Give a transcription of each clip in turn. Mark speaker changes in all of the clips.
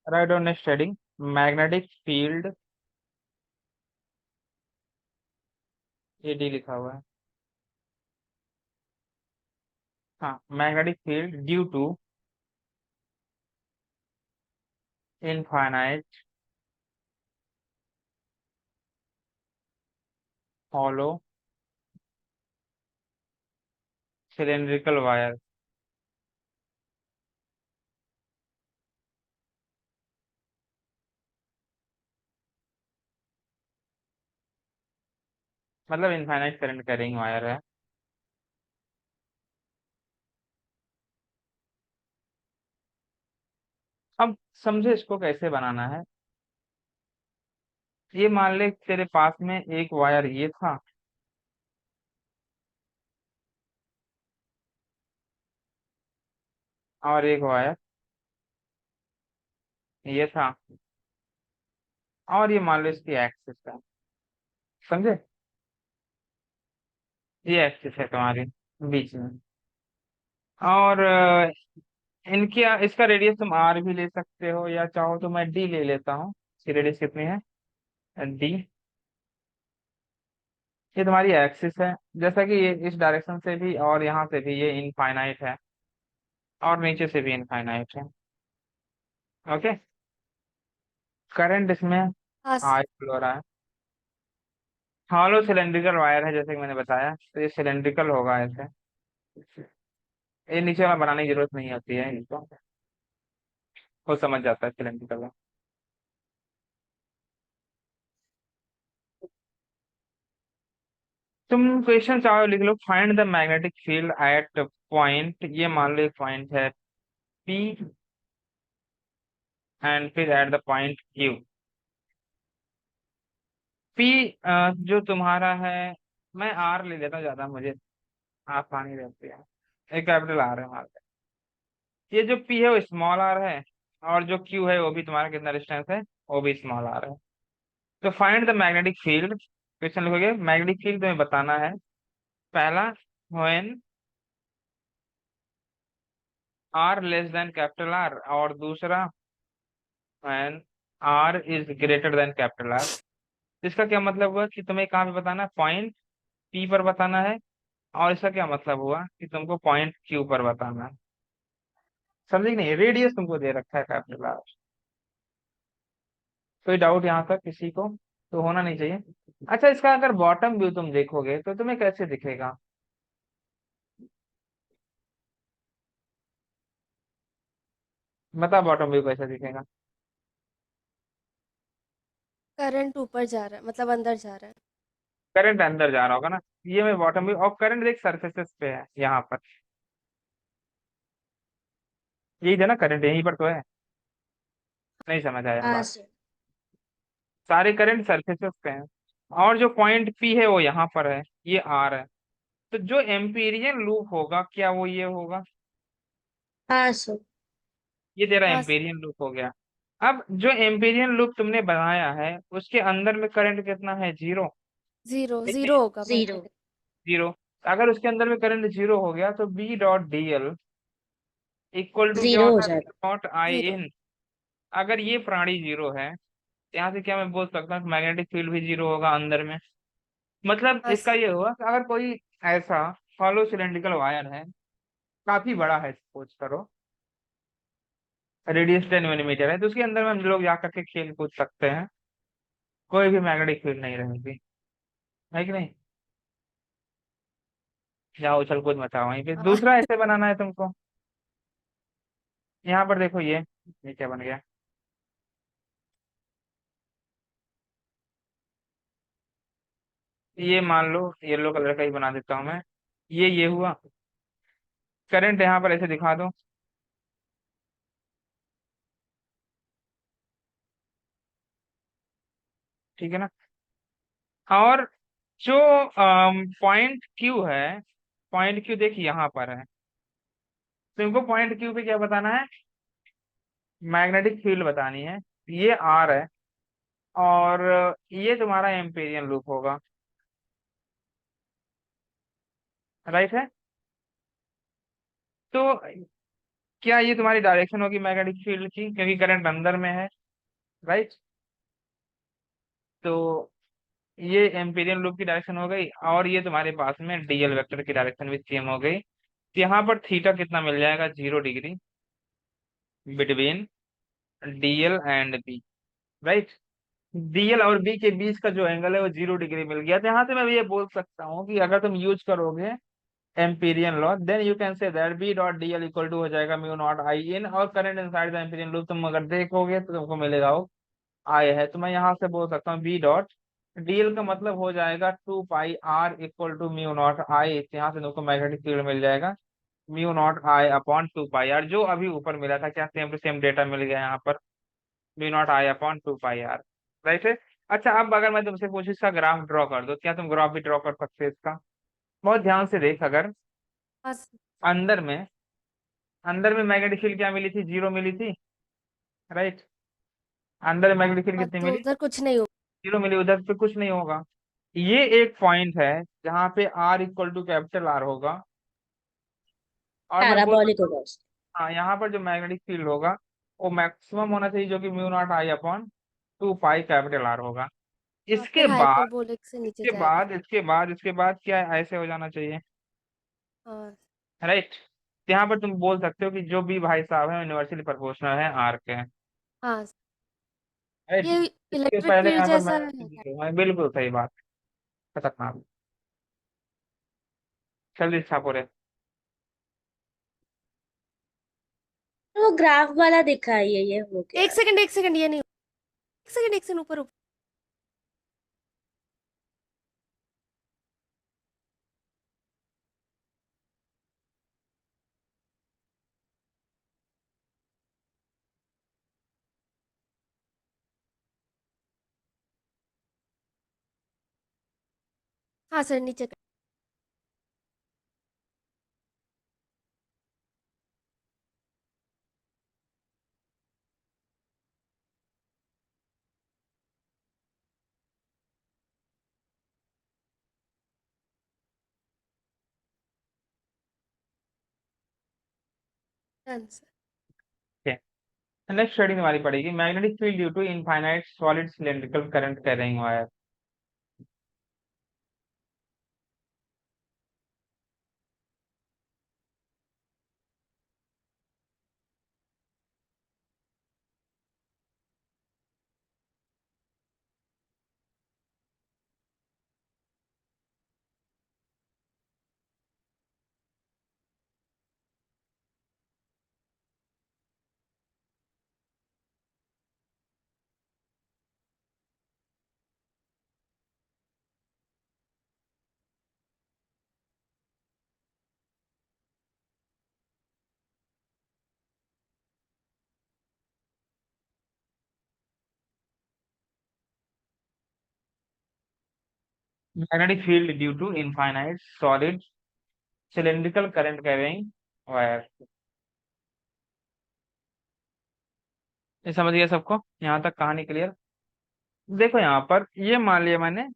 Speaker 1: Right on studying magnetic field, ये D लिखा हुआ है। हाँ, magnetic field due to infinite hollow cylindrical wire. मतलब इनफाइनाइट करंट कैरिंग वायर है। अब समझे इसको कैसे बनाना है। ये मान ले तेरे पास में एक वायर ये था, और एक वायर ये था, और ये मान लो इसकी एक्सिस है। समझे, ये एक्सिस है तुम्हारी बीच में। और इनकी इसका रेडियस तुम आर भी ले सकते हो, या चाहो तो मैं डी ले लेता हूँ। इसकी रेडियस कितनी है, डी। ये तुम्हारी एक्सिस है। जैसा कि ये इस डायरेक्शन से भी और यहाँ से भी ये इनफाइनाइट है, और नीचे से भी इनफाइनाइट है। ओके। करंट इसमें
Speaker 2: हाँ
Speaker 1: हाई फ्लो रहा है। हॉलो सिलेंड्रिकल वायर है जैसे कि मैंने बताया, तो ये सिलेंड्रिकल होगा ऐसे। ये नीचे वाला बनाने की जरूरत नहीं होती है इसको, वो समझ जाता है सिलेंड्रिकल। तुम क्वेश्चन चाहो लिख लो, find the magnetic field at point, ये मान लो एक पॉइंट है पी, एंड फिर at the point Q. P जो तुम्हारा है, मैं आर ले लेता हूँ, ज्यादा मुझे आसानी रहती है। एक कैपिटल आर है हमारे पास। ये जो पी है वो स्मॉल आर है, और जो क्यू है वो भी तुम्हारा कितना डिस्टेंस है, वो भी स्मॉल आर है। तो find the magnetic field, question लिखोगे मैग्नेटिक फील्ड तुम्हें बताना है। पहला, when R less than capital R, और दूसरा when R is greater than capital R. इसका क्या मतलब हुआ कि तुम्हें कहाँ पे बताना है, पॉइंट पी पर बताना है। और इसका क्या मतलब हुआ कि तुमको पॉइंट क्यू पर बताना है। समझे कि नहीं, रेडियस तुमको दे रखा है कैपिटल आर। कोई डाउट यहाँ तक किसी को तो होना नहीं चाहिए। अच्छा, इसका अगर बॉटम व्यू तुम देखोगे तो तुम्हें कैसे दिखेगा। बता, बॉटम व्यू कैसे दिखेगा।
Speaker 2: करंट ऊपर जा रहा है, मतलब अंदर जा रहा है।
Speaker 1: करंट अंदर जा रहा होगा ना। ये में बॉटम व्यू, और करंट देख सरफेसेस पे है यहाँ पर। यही था ना, करंट यहीं पर तो है। नहीं समझ आया
Speaker 2: हाँ
Speaker 1: बात।
Speaker 2: सर।
Speaker 1: सारे करंट सरफेसेस पे हैं, और जो पॉइंट पी है वो यहाँ पर है, ये आर है। तो जो एम्पीरियन लूप होगा क्या वो ये होगा।
Speaker 2: हाँ सर।
Speaker 1: ये तेरा
Speaker 2: हाँ सर।
Speaker 1: एम्पीरियन लूप हो गया। अब जो एम्पीरियन लूप तुमने बनाया है उसके अंदर में करंट कितना है, जीरो।
Speaker 2: जीरो,
Speaker 1: है कि
Speaker 2: जीरो होगा
Speaker 1: जीरो,
Speaker 2: मैग्नेटिक।
Speaker 1: जीरो। अगर उसके अंदर में करंट जीरो हो गया तो B dot D L equal to क्या
Speaker 2: जीरो हो
Speaker 1: होता है,
Speaker 2: जाएगा।
Speaker 1: Naught I
Speaker 2: zero.
Speaker 1: इन। अगर ये प्राणी जीरो है, तो यहाँ से क्या मैं बोल सकता हूँ, मैग्नेटिक फील्ड भी जीरो होगा अंदर में। मतलब
Speaker 2: हाँ
Speaker 1: इसका
Speaker 2: सर।
Speaker 1: ये हुआ कि अगर कोई ऐसा हॉलो सिलेंड्रिकल वायर है, काफी बड़ा है सपोज करो, रेडियस 10 मिलीमीटर है, तो उसके अंदर में हम लोग जा करके खेल कूद सकते हैं, कोई भी मैग्नेटिक फील्ड नहीं रहेगी। है कि नहीं। जाओ उछल कूद मचाओ वहीं पे।
Speaker 2: हाँ।
Speaker 1: दूसरा ऐसे बनाना है तुमको। यहाँ पर देखो, ये क्या बन गया। ये मान लो येलो कलर का ही बना देता हूँ मैं। ये हुआ करंट, यहाँ पर ऐसे दिखा दो। ठीक है ना। और जो पॉइंट क्यू है, पॉइंट क्यू देख यहाँ पर है। तुमको पॉइंट क्यू पे क्या बताना है, मैग्नेटिक फील्ड बतानी है। ये आर है, और ये तुम्हारा एम्पेरियन लूप होगा। राइट है। तो क्या ये तुम्हारी डायरेक्शन होगी मैग्नेटिक फील्ड की, क्योंकि करंट अंदर में है, राइट। तो ये एम्पीरियल लूप की डायरेक्शन हो गई, और ये तुम्हारे पास में डीएल वेक्टर की डायरेक्शन भी सेम हो गई। तो यहाँ पर थीटा कितना मिल जाएगा, 0 degree between DL and B, right. DL और बी के बीच का जो एंगल है वो 0 डिग्री मिल गया। तो यहाँ से मैं ये बोल सकता हूँ कि अगर तुम यूज करोगे Amperian law, then you can say that B dot DL equal to हो जाएगा म्यू नॉट आई इन, और current inside the Amperian loop तुम अगर देखोगे तो तुमको मिलेगा वो आई है। तो मैं यहाँ से बोल सकता हूँ बी डॉट डीएल का मतलब हो जाएगा 2 pi R equal to mu not I. यहाँ से तुमको मैग्नेटिक फील्ड मिल जाएगा mu not I upon 2 pi R, जो अभी ऊपर मिला था, क्या सेम टू सेम डेटा मिल गया यहाँ पर, mu not I upon 2 pi R, right है। अच्छा, अब अगर मैं तुमसे पूछूं इसका ग्राफ ड्रॉ कर दो, क्या तुम ग्राफ भी ड्रॉ कर सकते हो इसका? बहुत ध्यान से देख, अगर
Speaker 2: हाँ सर।
Speaker 1: अंदर में अंदर में मैग्नेटिक फील्ड क्या मिली थी, 0 मिली थी, राइट। अंदर में मैग्नेटिक फील्ड
Speaker 2: हाँ,
Speaker 1: कितनी
Speaker 2: तो
Speaker 1: मिली?
Speaker 2: उधर कुछ नहीं होगा।
Speaker 1: 0 मिली, उधर पे कुछ नहीं होगा। ये एक पॉइंट है जहाँ पे R equal to capital R होगा, और मैं बोल
Speaker 3: पैराबोलिक
Speaker 1: सकता हूँ
Speaker 3: होगा उसका।
Speaker 1: हाँ, यहाँ पर जो मैग्नेटिक फील्ड होगा वो मैक्सिमम होना चाहिए, जो कि mu naught I upon 2 pi capital R होगा।
Speaker 2: हाँ,
Speaker 1: इसके
Speaker 2: फिर
Speaker 1: बाद
Speaker 2: हाइपरबोलिक से नीचे जाएगा।
Speaker 1: इसके बाद क्या है, ऐसे हो जाना चाहिए,
Speaker 2: हाँ।
Speaker 1: राइट। यहाँ पर तुम बोल सकते हो कि जो भी भाई साहब है यूनिवर्सली प्रोपोर्शनल है आर के,
Speaker 2: हाँ,
Speaker 1: राइट।
Speaker 2: ये
Speaker 1: इसके
Speaker 2: इलेक्ट्रिक
Speaker 1: पहले
Speaker 2: फील्ड
Speaker 1: यहाँ पर
Speaker 2: जैसा है
Speaker 1: मैग्नेटिक
Speaker 2: क्या?
Speaker 1: फील्ड है, बिल्कुल सही बात, खतरनाक। जल्दी छापो रे।
Speaker 3: तो वो ग्राफ वाला दिखाइए, ये हो
Speaker 2: एक
Speaker 3: गया।
Speaker 2: सेकंड, एक सेकंड, ये नहीं, एक सेकंड ऊपर ऊपर। हाँ सर, नीचे कर। Done sir.
Speaker 1: नेक्स्ट स्टडी हमारी पड़ेगी magnetic field due to infinite solid cylindrical current कह रही हूँ यार। Magnetic field due to infinite solid cylindrical current कह रही वायर। ये समझ गया सबको, यहाँ तक कहानी क्लियर? देखो यहाँ पर ये मान लिया मैंने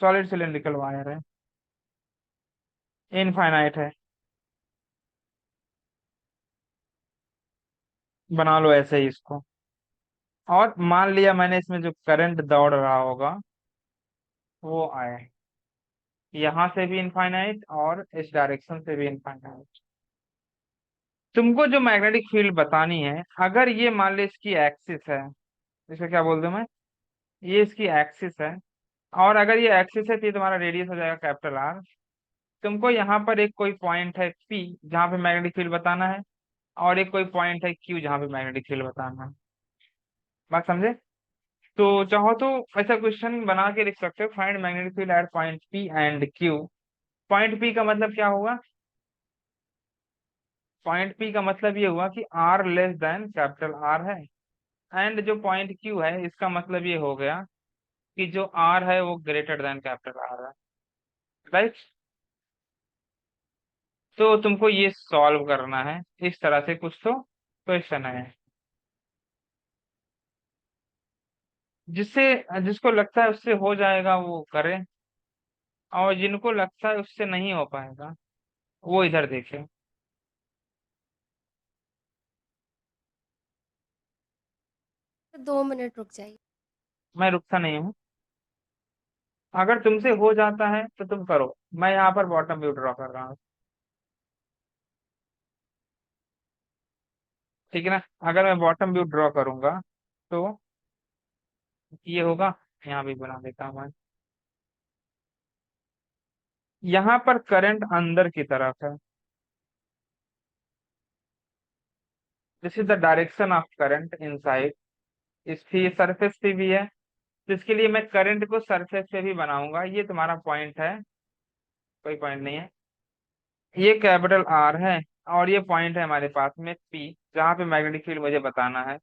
Speaker 1: सॉलिड सिलेंड्रिकल वायर है, इनफाइनाइट है, बना लो ऐसे ही इसको। और मान लिया मैंने इसमें जो करंट दौड़ रहा होगा वो आए यहाँ से भी इनफाइनाइट और इस डायरेक्शन से भी इनफाइनाइट। तुमको जो मैग्नेटिक फील्ड बतानी है, अगर ये मान लो इसकी एक्सिस है, इसको क्या बोल दूं मैं, ये इसकी एक्सिस है, और अगर ये एक्सिस है तो ये तुम्हारा रेडियस हो जाएगा कैपिटल आर। तुमको यहाँ पर एक कोई पॉइंट है पी जहाँ पे मैग्नेटिक फील्ड बताना है, और एक कोई पॉइंट है क्यू जहाँ पे मैग्नेटिक फील्ड बताना है। बात समझे? तो चाहो तो ऐसा क्वेश्चन बना के लिख सकते हो, find magnetic field at point P and Q. Point P का मतलब क्या होगा, पॉइंट पी का मतलब ये हुआ कि R less than capital R है, एंड जो पॉइंट क्यू है इसका मतलब ये हो गया कि जो आर है वो ग्रेटर देन कैपिटल आर है, राइट। तो तुमको ये सॉल्व करना है, इस तरह से कुछ तो क्वेश्चन है, जिससे जिसको लगता है उससे हो जाएगा वो करे, और जिनको लगता है उससे नहीं हो पाएगा वो इधर देखे।
Speaker 2: 2 मिनट रुक जाइए।
Speaker 1: मैं रुकता नहीं हूँ। अगर तुमसे हो जाता है तो तुम करो, मैं यहाँ पर बॉटम व्यू ड्रॉ कर रहा हूँ। ठीक है ना। अगर मैं बॉटम व्यू ड्रॉ करूंगा तो ये होगा। यहाँ भी बना देता हूँ मैं। यहाँ पर करंट अंदर की तरफ है। This is the direction of current inside. इसकी सरफेस पे भी है, तो इसके लिए मैं करंट को सरफेस पे भी बनाऊंगा। ये तुम्हारा पॉइंट है, कोई पॉइंट नहीं है। ये कैपिटल आर है, और ये पॉइंट है हमारे पास में पी, जहाँ पे मैग्नेटिक फील्ड मुझे बताना है।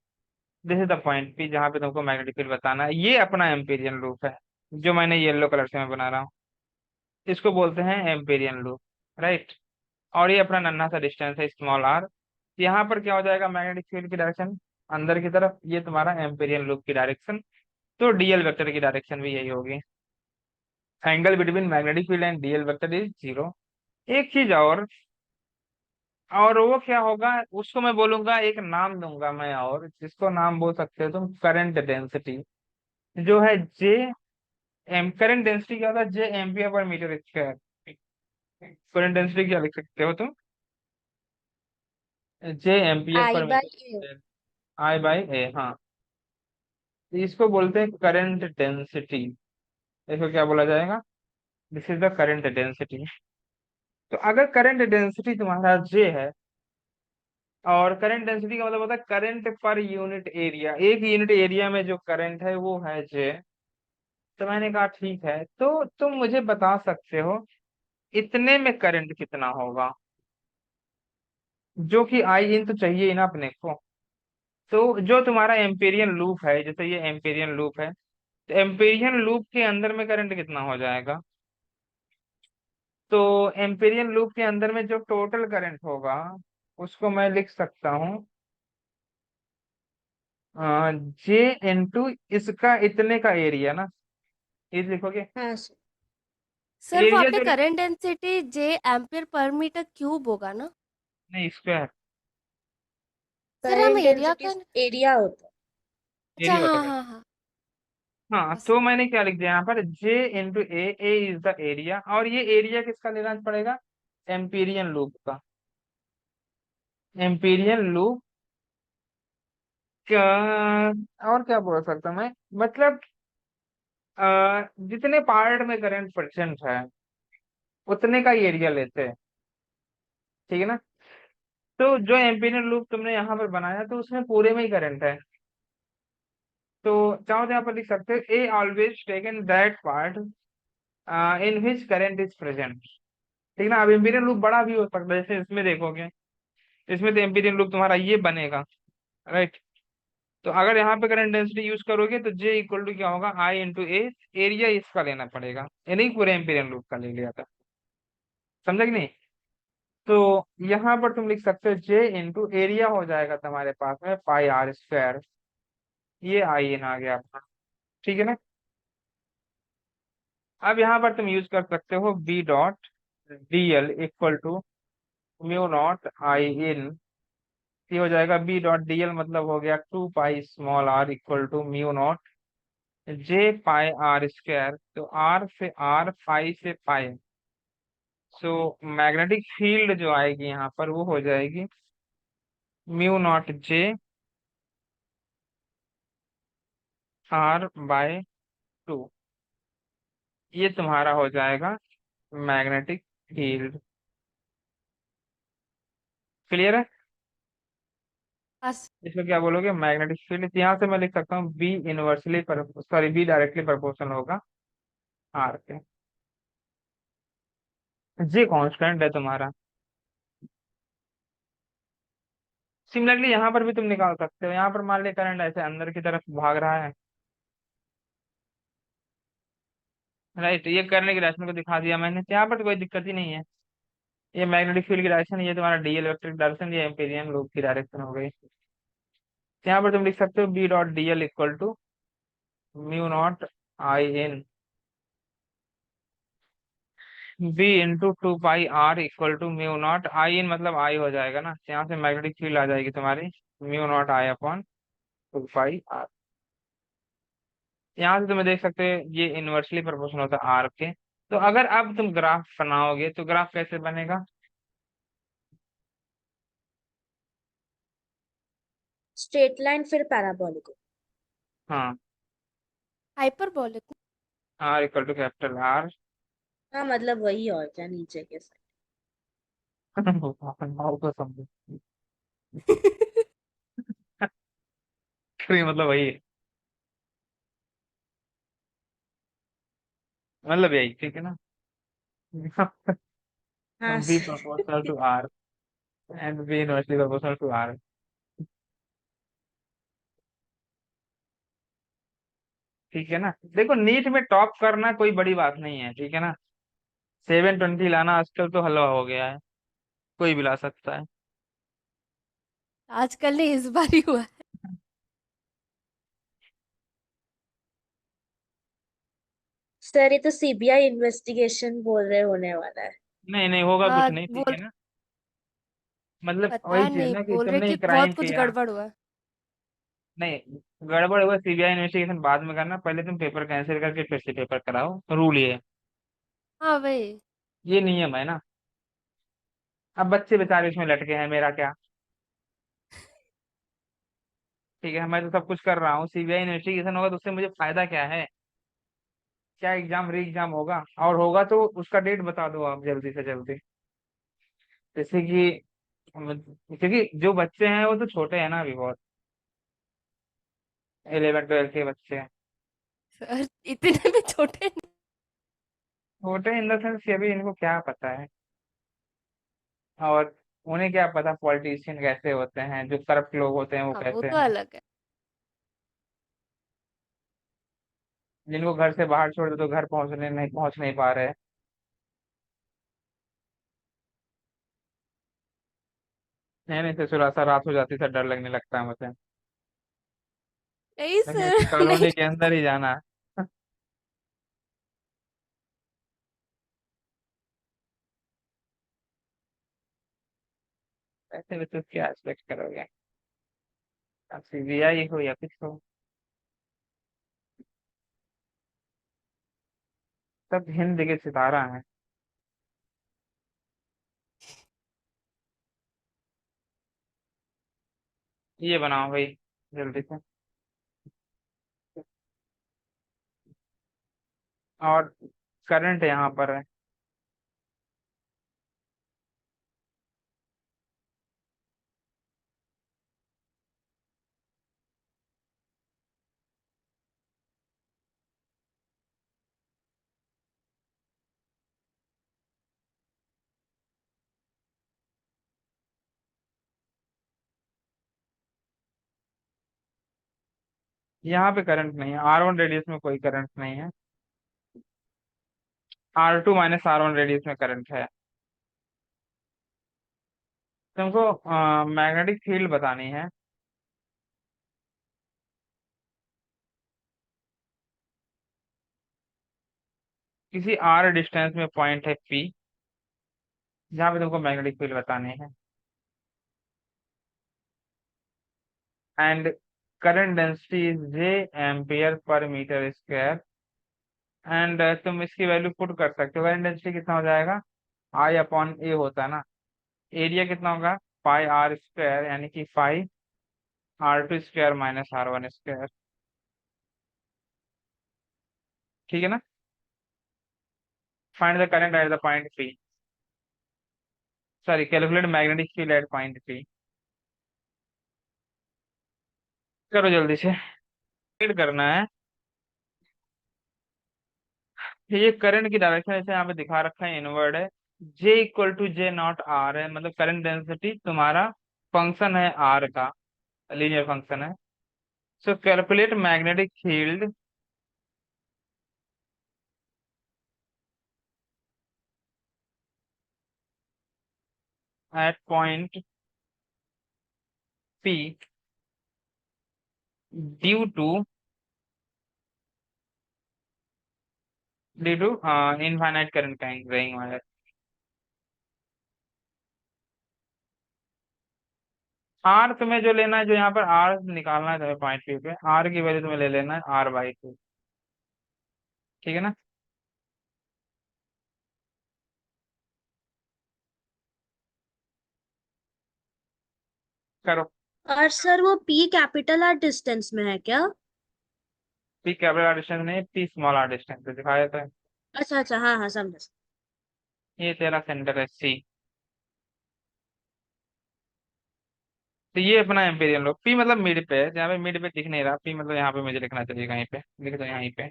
Speaker 1: This is the point P जहाँ पे तुमको मैग्नेटिक फील्ड बताना है। ये अपना एम्पीरियन लूप है, जो मैंने येलो कलर से मैं बना रहा हूँ। इसको बोलते हैं एम्पीरियन लूप, राइट। और ये अपना नन्हा सा डिस्टेंस है, स्मॉल आर। यहाँ पर क्या हो जाएगा, मैग्नेटिक फील्ड की डायरेक्शन अंदर की तरफ, ये तुम्हारा एम्पीरियन लूप की डायरेक्शन। तो डीएल वेक्टर की डायरेक्शन भी यही होगी। Angle between magnetic field and DL vector is zero. एक चीज और वो क्या होगा, उसको मैं बोलूंगा, एक नाम दूंगा मैं, और जिसको नाम बोल सकते हो तुम करंट डेंसिटी, जो है जे एम। करंट डेंसिटी क्या होता है, जे एम्पियर पर मीटर स्क्वायर। करंट डेंसिटी क्या लिख सकते हो तुम, जे एम्पियर
Speaker 3: आई
Speaker 1: पर metre
Speaker 3: by A.
Speaker 1: Square. I by A, हाँ। इसको बोलते हैं करंट डेंसिटी। इसको क्या बोला जाएगा, this is the current density. तो अगर करंट डेंसिटी तुम्हारा जे है, और करंट डेंसिटी का मतलब होता है करंट पर यूनिट एरिया, एक यूनिट एरिया में जो करंट है वो है जे। तो मैंने कहा ठीक है, तो तुम मुझे बता सकते हो इतने में करंट कितना होगा, जो कि आई इन तो चाहिए ही ना अपने को। तो जो तुम्हारा एम्पेरियन लूप है, जैसे ये एम्पेरियन लूप है, तो एम्पेरियन लूप के अंदर में करंट कितना हो जाएगा। तो एम्पेरियन लूप के अंदर में जो टोटल करंट होगा, उसको मैं लिख सकता हूँ जे इंटू इसका इतने का एरिया ना, ये लिखोगे।
Speaker 3: हाँ सर।
Speaker 2: सर वो
Speaker 1: एरिया
Speaker 2: आपने
Speaker 1: जो
Speaker 2: करंट डेंसिटी जे एम्पियर पर मीटर क्यूब होगा ना?
Speaker 1: नहीं, स्क्वायर
Speaker 2: सर हम
Speaker 3: करंट
Speaker 2: एरिया
Speaker 3: डेंसिटी
Speaker 2: का।
Speaker 3: एरिया होता है।
Speaker 2: अच्छा,
Speaker 1: एरिया होता
Speaker 2: हाँ
Speaker 1: है।
Speaker 2: हाँ हाँ।
Speaker 1: हाँ,
Speaker 2: हाँ
Speaker 1: तो
Speaker 2: सर।
Speaker 1: मैंने क्या लिख दिया यहाँ पर, J into A, A is the area, और ये एरिया किसका लेना पड़ेगा, एम्पीरियन लूप का। एम्पीरियन लूप क्या, और क्या बोल सकता मैं, मतलब जितने पार्ट में करंट परसेंट है उतने का एरिया लेते हैं। ठीक है ना। तो जो एम्पीरियन लूप तुमने यहाँ पर बनाया, तो उसमें पूरे में ही करंट है। तो चाहो तो यहाँ पर लिख सकते हो, A always taken that part in which current is present. ठीक ना। अब एम्पीरियन लूप बड़ा भी हो सकता है, जैसे इसमें देखोगे, इसमें तो एम्पीरियन लूप तुम्हारा ये बनेगा, राइट। तो अगर यहाँ पे करंट डेंसिटी यूज करोगे तो जे इक्वल टू क्या होगा, आई इंटू ए। एरिया इसका लेना पड़ेगा, ये नहीं पूरे एम्पीरियन लूप का ले लिया था। समझा कि नहीं। तो यहाँ पर तुम लिख सकते हो जे इंटू एरिया हो जाएगा तुम्हारे पास में पाई आर स्क्वायर। ये आई एन आ गया अपना। ठीक है ना। अब यहाँ पर तुम यूज कर सकते हो B dot D L equal to mu not I in. ये हो जाएगा बी डॉट डीएल, मतलब हो गया 2 pi small R equal to mu not J pi R square. तो आर से आर, पाई से पाई। सो मैग्नेटिक फील्ड जो आएगी यहाँ पर वो हो जाएगी mu not J R by 2। ये तुम्हारा हो जाएगा मैग्नेटिक फील्ड। क्लियर है।
Speaker 2: हाँ सर।
Speaker 1: इसको क्या बोलोगे, मैग्नेटिक फील्ड। यहाँ से मैं लिख सकता हूँ बी इनवर्सली पर, सॉरी, बी डायरेक्टली प्रोपोर्शनल होगा आर के। जे कांस्टेंट है तुम्हारा। सिमिलरली यहाँ पर भी तुम निकाल सकते हो। यहाँ पर मान लिया करंट ऐसे अंदर की तरफ भाग रहा है, राइट। ये करने की डायरेक्शन को दिखा दिया मैंने, तो यहाँ पर तो कोई दिक्कत ही नहीं है। ये मैग्नेटिक फील्ड की डायरेक्शन, ये तुम्हारा डीएल इलेक्ट्रिक डायरेक्शन, ये एम्पीरियन लूप की डायरेक्शन हो गई। तो यहाँ पर तुम लिख सकते हो B dot DL equal to mu not I in B into 2 pi R equal to mu not I in, मतलब आई हो जाएगा ना, तो यहाँ से मैग्नेटिक फील्ड आ जाएगी तुम्हारी mu not I upon 2 pi R. यहाँ से तुम्हें देख सकते हो ये इनवर्सली प्रोपोर्शनल होता है आर के। तो अगर अब तुम ग्राफ बनाओगे तो ग्राफ कैसे बनेगा?
Speaker 3: स्ट्रेट लाइन फिर पैराबोलिक।
Speaker 1: हाँ,
Speaker 2: hyperbolic.
Speaker 1: R equal to capital R.
Speaker 3: हाँ मतलब वही, और क्या, नीचे के साइड।
Speaker 1: को समझो। तो ये मतलब वही है, मतलब यही, ठीक है ना?
Speaker 3: हाँ
Speaker 1: B proportional to R and B inversely proportional to R. ठीक है ना? देखो नीट में टॉप करना कोई बड़ी बात नहीं है, ठीक है ना? 720 लाना आजकल तो हलवा हो गया है, कोई भी ला सकता है।
Speaker 2: आजकल नहीं, इस बार ही हुआ है।
Speaker 3: सर ये तो सीबीआई इन्वेस्टिगेशन बोल रहे होने वाला है।
Speaker 1: नहीं नहीं होगा कुछ
Speaker 2: हाँ,
Speaker 1: नहीं, ठीक
Speaker 2: बोल,
Speaker 1: है ना? मतलब वही
Speaker 2: पता
Speaker 1: चीज
Speaker 2: नहीं,
Speaker 1: ना कि
Speaker 2: बोल रहे
Speaker 1: तुमने
Speaker 2: कि
Speaker 1: ही क्राइम
Speaker 2: बहुत कुछ
Speaker 1: किया।
Speaker 2: गड़बड़ हुआ है।
Speaker 1: नहीं, गड़बड़ हुआ सीबीआई इन्वेस्टिगेशन बाद में करना, पहले तुम पेपर कैंसिल करके फिर से पेपर कराओ, रूल ये है।
Speaker 2: हाँ वही।
Speaker 1: ये नियम है ना। अब बच्चे बेचारे इसमें लटके हैं, मेरा क्या? ठीक है, मैं तो सब कुछ कर रहा हूँ, सीबीआई इन्वेस्टिगेशन होगा तो उससे मुझे फायदा क्या है? क्या एग्जाम री एग्जाम होगा? और होगा तो उसका डेट बता दो आप जल्दी से जल्दी। जैसे कि क्योंकि जो बच्चे हैं वो तो छोटे हैं ना अभी बहुत, 11 12 के बच्चे हैं।
Speaker 2: सर इतने भी छोटे नहीं।
Speaker 1: छोटे इन द सेंस कि अभी इनको क्या पता है, और उन्हें क्या पता पॉलिटिशियन कैसे होते हैं, जो करप्ट लोग होते हैं वो
Speaker 2: हाँ, वो
Speaker 1: कैसे
Speaker 2: तो
Speaker 1: हैं,
Speaker 2: अलग है।
Speaker 1: जिनको घर से बाहर छोड़ दो तो घर पहुंच नहीं पा रहे। नहीं नहीं ससुरा सा रात हो जाती सर, डर लगने लगता है मुझे।
Speaker 2: नहीं
Speaker 1: लेकिन
Speaker 2: सर, नहीं।
Speaker 1: कॉलोनी के अंदर ही जाना है। ऐसे में तो क्या एक्सपेक्ट करोगे? अब सीबीआई हो या कुछ हो, सब हिंद के सितारा है। ये बनाओ भाई जल्दी से। और करंट यहाँ पर है। यहाँ पे करंट नहीं है, R1 रेडियस में कोई करंट नहीं है। R2 माइनस R1 रेडियस में करंट है। तुमको मैग्नेटिक फील्ड बतानी है। किसी R डिस्टेंस में पॉइंट है P, जहाँ पे तुमको मैग्नेटिक फील्ड बतानी है। And current density is J ampere पर मीटर स्क्वायर। एंड तुम इसकी वैल्यू पुट कर सकते हो, करंट डेंसिटी कितना हो जाएगा? I/A होता है ना। एरिया कितना होगा? πr² यानी कि πr2² माइनस R1²। ठीक है ना? Find the current eight the point P, sorry calculate magnetic field at point P। करो जल्दी से, कैलकुलेट करना है। ये करंट की डायरेक्शन ऐसे यहाँ पे दिखा रखा है, इनवर्ड है। J = J0 R है, मतलब करंट डेंसिटी तुम्हारा फंक्शन है R का, लीनियर फंक्शन है। So calculate magnetic field at point P due to infinite current कहेंगे वाले। आर तुम्हें जो लेना है, जो यहाँ पर आर निकालना है तुम्हें पॉइंट P पे, आर की वैल्यू तुम्हें ले लेना है R/2। ठीक है ना। करो।
Speaker 3: और सर वो पी कैपिटल आर डिस्टेंस में है क्या?
Speaker 1: पी कैपिटल आर डिस्टेंस नहीं, पी स्मॉल आर डिस्टेंस पे दिखाया था।
Speaker 3: अच्छा अच्छा, हाँ हाँ, समझा।
Speaker 1: ये तेरा सेंटर है सी। तो ये अपना एम्पेरियल लो, पी मतलब मिड पे है, जहाँ पे मिड पे दिख नहीं रहा, पी मतलब यहाँ पे मुझे लिखना चाहिए, कहीं पे लिख दो, यहीं पे।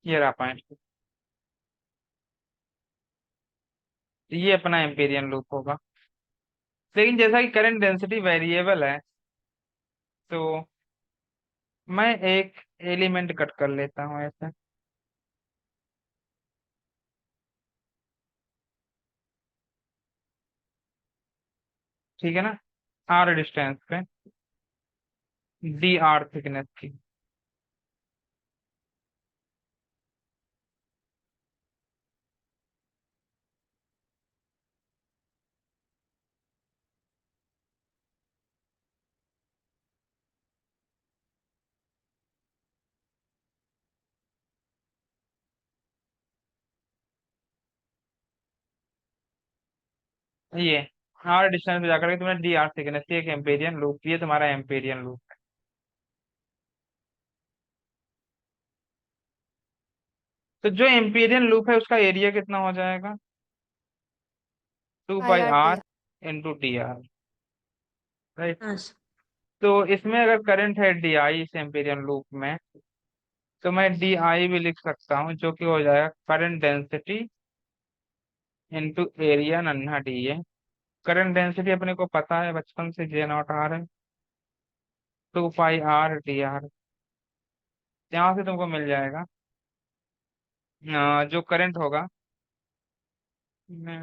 Speaker 1: ये रहा पॉइंट। तो ये अपना एम्पेरियल लूप होगा। लेकिन जैसा कि करंट डेंसिटी वेरिएबल है, तो मैं एक एलिमेंट कट कर लेता हूँ ऐसे। ठीक है ना, आर डिस्टेंस पे, डी आर थिकनेस की। ये आर डिस्टेंस पे जाकर के तुमने डी आर थिकनेस की एक एम्पेरियन लूप, ये तुम्हारा एम्पेरियन लूप है। तो जो एम्पेरियन लूप है उसका एरिया कितना हो जाएगा? Two
Speaker 2: pi
Speaker 1: by
Speaker 2: R D
Speaker 1: R
Speaker 2: R.
Speaker 1: Into D R, right.
Speaker 3: हाँ सर।
Speaker 1: तो इसमें अगर करंट है डी आई इस एम्पेरियन लूप में, तो मैं डी आई भी लिख सकता हूँ, जो कि हो जाएगा करंट डेंसिटी इंटू एरिया नन्हा डी ए। करंट डेंसिटी अपने को पता है बचपन से, जे नॉट आर है, two pi R D R. यहाँ से तुमको मिल जाएगा जो करंट होगा,
Speaker 2: J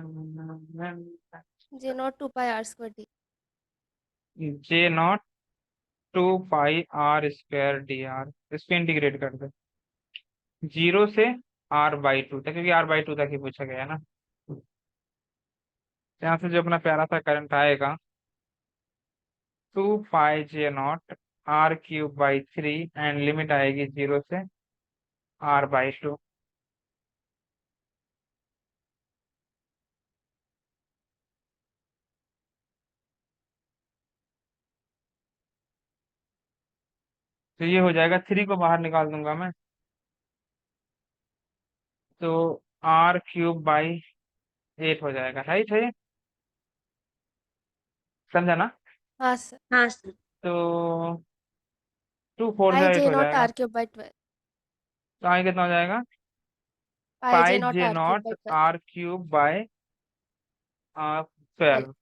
Speaker 2: naught 2 pi r² d।
Speaker 1: J naught two pi R square D R. इसको इंटीग्रेट कर दो 0 से r/2 तक, क्योंकि r/2 तक ही पूछा गया है ना। यहाँ से जो अपना प्यारा सा करंट आएगा, 2 pi J naught r³ by 3, and limit आएगी 0 से r/2। तो ये हो जाएगा, 3 को बाहर निकाल दूंगा मैं, तो r³ बाई 8 हो जाएगा, राइट है। समझा ना।
Speaker 2: हाँ सर।
Speaker 3: हाँ सर।
Speaker 1: तो 2 4 जा 8
Speaker 2: पाई जे
Speaker 1: हो
Speaker 2: नॉट
Speaker 1: जाएगा।
Speaker 2: r³ by 12।
Speaker 1: तो आगे कितना हो जाएगा?
Speaker 2: Pi J
Speaker 1: pi
Speaker 2: naught
Speaker 1: J
Speaker 2: r³
Speaker 1: naught
Speaker 2: by 12।
Speaker 1: r³ by
Speaker 2: 12।
Speaker 1: 12।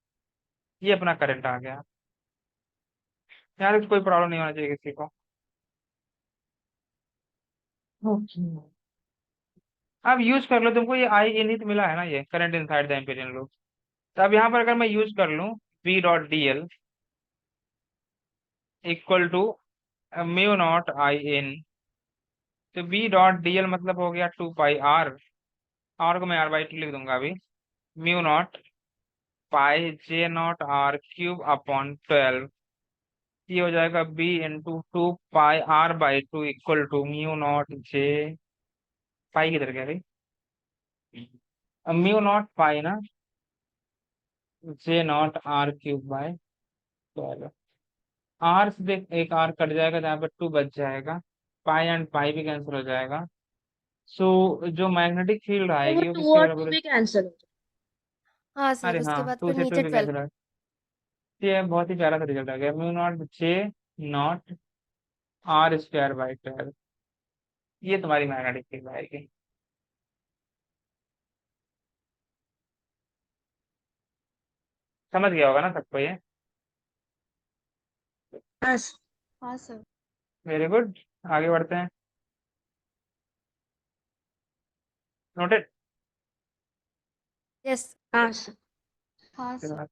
Speaker 1: ये अपना करंट आ गया। यार इसको कोई प्रॉब्लम नहीं होना चाहिए किसी को। ओके। अब यूज कर लो, तुमको ये आई इनिट मिला है ना, ये current inside the Amperian loop. तो अब यहाँ पर अगर मैं यूज कर लूँ V.dl equal to mu not I in, तो V.dl मतलब हो गया 2 पाई आर को मैं r/2 लिख दूंगा अभी, mu naught pi J naught r³ upon 12। ये हो जाएगा b into 2 pi r/2 equal to mu not J, pi किधर गया भाई, अब म्यू नॉट पाई ना, जे नॉट r³ बाय 12। आर से देख, एक आर कट जाएगा, जहाँ पर 2 बच जाएगा, पाई एंड पाई भी कैंसिल हो जाएगा। सो जो मैग्नेटिक फील्ड
Speaker 3: तो वो
Speaker 1: आएगी वो
Speaker 3: 2
Speaker 1: किसके
Speaker 3: और
Speaker 1: बराबर
Speaker 3: 2
Speaker 1: है?
Speaker 3: भी कैंसिल हो जाए।
Speaker 2: हाँ
Speaker 1: अरे
Speaker 2: सर, उसके
Speaker 1: हाँ,
Speaker 2: बाद
Speaker 1: 2
Speaker 2: फिर
Speaker 1: से 2
Speaker 2: नीचे
Speaker 1: भी
Speaker 2: 12।
Speaker 1: कैंसिल हो। ये बहुत ही प्यारा सा रिजल्ट आ गया, mu not J not r² by 12। ये तुम्हारी मैग्नेटिक फील्ड आएगी। समझ गया होगा ना सबको ये।
Speaker 3: हाँ सर।
Speaker 2: हाँ सर।
Speaker 1: Very good. आगे बढ़ते हैं। नोटेड।
Speaker 2: यस।
Speaker 3: हाँ सर।
Speaker 2: हाँ सर।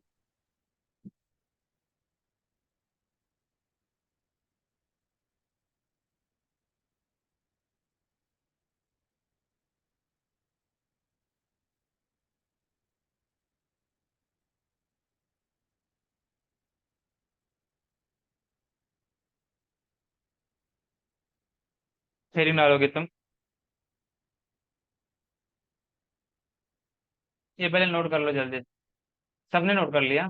Speaker 1: थ्योरी डालोगे तुम। ये पहले नोट कर लो जल्दी। सबने नोट कर लिया?